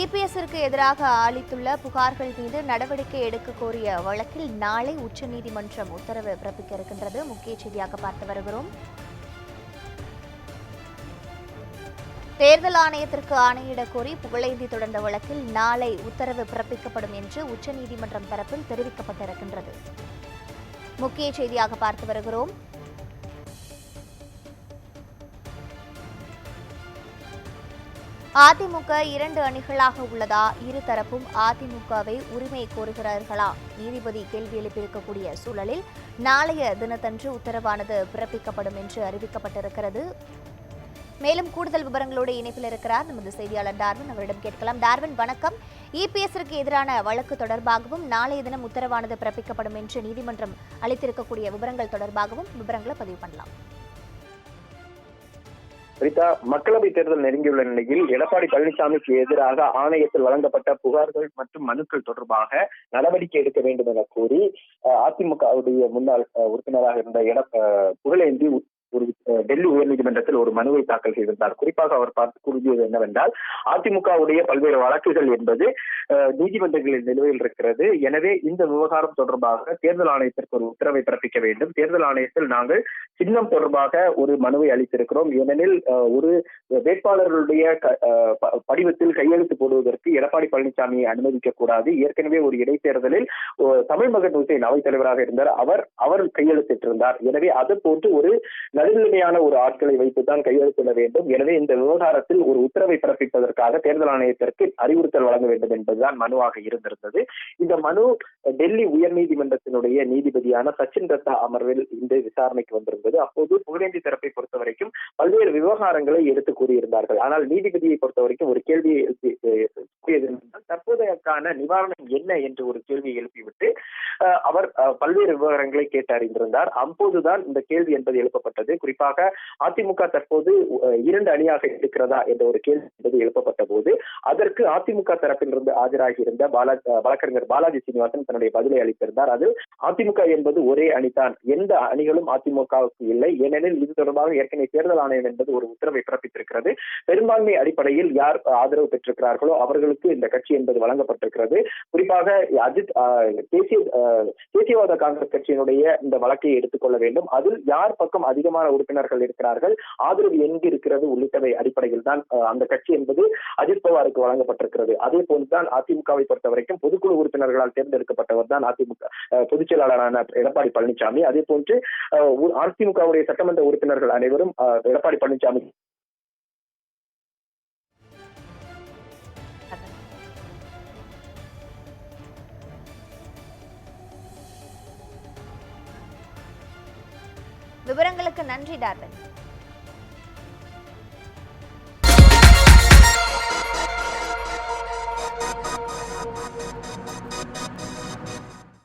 இபிஎஸ்ஸிற்கு எதிராக அளித்துள்ள புகார்கள் மீது நடவடிக்கை எடுக்க கோரிய வழக்கில் நாளை உச்சநீதிமன்றம் உத்தரவு பிறப்பிக்க இருக்கின்றது. முக்கிய செய்தியாக பார்த்து வருகிறோம். தேர்தல் ஆணையத்திற்கு ஆணையிடக் கோரி புகழேந்தி தொடர்ந்த வழக்கில் நாளை உத்தரவு பிறப்பிக்கப்படும் என்று உச்சநீதிமன்றம் தரப்பில் தெரிவிக்கப்பட்டிருக்கின்றது. முக்கிய செய்தியாக பார்த்து வருகிறோம். அதிமுக 2 அணிகளாக உள்ளதா? இருதரப்பும் அதிமுகவை உரிமை கோருகிறார்களா? நீதிபதி கேள்வி எழுப்பியிருக்கக்கூடிய சூழலில் நாளைய தினத்தன்று உத்தரவானது பிறப்பிக்கப்படும் என்று அறிவிக்கப்பட்டிருக்கிறது. மேலும் கூடுதல் விவரங்களோடு இணைப்பில் இருக்கிறார் நமது செய்தியாளர் டார்வின். அவரிடம் கேட்கலாம். டார்வின், வணக்கம். இபிஎஸ்ஸிற்கு எதிரான வழக்கு தொடர்பாகவும் நாளைய தினம் உத்தரவானது பிறப்பிக்கப்படும் என்று நீதிமன்றம் அளித்திருக்கக்கூடிய விவரங்கள் தொடர்பாகவும் விவரங்களை பதிவு பண்ணலாம். மக்களவை தேர்தல் நெருங்கியுள்ள நிலையில் எடப்பாடி பழனிசாமிக்கு எதிராக ஆணையத்தில் வழங்கப்பட்ட புகார்கள் மற்றும் மனுக்கள் தொடர்பாக நடவடிக்கை எடுக்க வேண்டும் என கூறி அதிமுகவுடைய முன்னாள் உறுப்பினராக இருந்த புகழேந்தி ஒரு டெல்லி உயர்நீதிமன்றத்தில் ஒரு மனுவை தாக்கல் செய்திருந்தார். குறிப்பாக அவர் பார்த்து கூறியது என்னவென்றால், அதிமுகவுடைய பல்வேறு வழக்குகள் என்பது நீதிமன்றங்களில் நிலுவையில் இருக்கிறது. எனவே இந்த விவகாரம் தொடர்பாக தேர்தல் ஆணையத்திற்கு ஒரு உத்தரவை பிறப்பிக்க வேண்டும். தேர்தல் ஆணையத்தில் நாங்கள் சின்னம் தொடர்பாக ஒரு மனுவை அளித்திருக்கிறோம். ஏனெனில் ஒரு வேட்பாளர்களுடைய படிவத்தில் கையெழுத்து போடுவதற்கு எடப்பாடி பழனிசாமியை அனுமதிக்க கூடாது. ஏற்கனவே ஒரு இடைத்தேர்தலில் தமிழ் மகன் ஹுசைன் அவைத்தலைவராக இருந்தார். அவர் கையெழுத்திட்டிருந்தார். எனவே அது போன்று ஒரு நடுநிலைமையான ஒரு ஆட்களை வைத்துத்தான் கையெழுத்திட வேண்டும். எனவே இந்த விவகாரத்தில் ஒரு உத்தரவை பிறப்பிப்பதற்காக தேர்தல் ஆணையத்திற்கு அறிவுறுத்தல் வழங்க வேண்டும் என்பதுதான் மனுவாக இருந்திருந்தது. இந்த மனு டெல்லி உயர்நீதிமன்றத்தினுடைய நீதிபதியான சச்சின் தத்தா அமர்வில் இந்த விசாரணைக்கு வந்திருந்தது. அப்போது புகழேந்தி தரப்பை பொறுத்த வரைக்கும் பல்வேறு விவகாரங்களை எடுத்து கூறியிருந்தார்கள். ஆனால் நீதிபதியை பொறுத்த வரைக்கும் ஒரு கேள்வியை தற்போதையக்கான நிவாரணம் என்ன என்று ஒரு கேள்வியை எழுப்பிவிட்டு அவர் பல்வேறு விவகாரங்களை கேட்டு அறிந்திருந்தார். அப்போதுதான் இந்த கேள்வி என்பது எழுப்பப்பட்டது. குறிப்பாக அதிமுக தற்போது 2 அணியாக இருக்கிறதா என்ற ஒரு கேள்வி என்பது எழுப்பப்பட்ட போது அதற்கு அதிமுக தரப்பிலிருந்து ஆஜராகி இருந்த வழக்கறிஞர் பாலாஜி சீனிவாசன் தன்னுடைய பதிலை அளித்திருந்தார். அது அதிமுக என்பது ஒரே அணிதான், எந்த அணிகளும் அதிமுகவுக்கு இல்லை. ஏனெனில் இது தொடர்பாக ஏற்கனவே தேர்தல் ஆணையம் என்பது ஒரு உத்தரவை பிறப்பித்திருக்கிறது. பெரும்பான்மை அடிப்படையில் யார் ஆதரவு பெற்றிருக்கிறார்களோ அவர்களுக்கு இந்த கட்சி என்பது வழங்கப்பட்டிருக்கிறது. குறிப்பாக அஜித் தேசியவாத காங்கிரஸ் கட்சியினுடைய இந்த வழக்கை எடுத்துக்கொள்ள வேண்டும். அதில் யார் பக்கம் அதிகமான உறுப்பினர்கள் இருக்கிறார்கள், ஆதரவு எங்கு இருக்கிறது உள்ளிட்டவை அடிப்படையில் தான் அந்த கட்சி என்பது அஜித் பவாருக்கு வழங்கப்பட்டிருக்கிறது. அதே போன்றுதான் அதிமுகவை பொறுத்த வரைக்கும் பொதுக்குழு உறுப்பினர்களால் தேர்ந்தெடுக்கப்பட்டவர் தான் அதிமுக பொதுச் செயலாளரான எடப்பாடி பழனிசாமி. அதே போன்று அதிமுகவுடைய சட்டமன்ற உறுப்பினர்கள் அனைவரும் எடப்பாடி பழனிசாமி விவரங்களுக்கு நன்றி டார்வின்.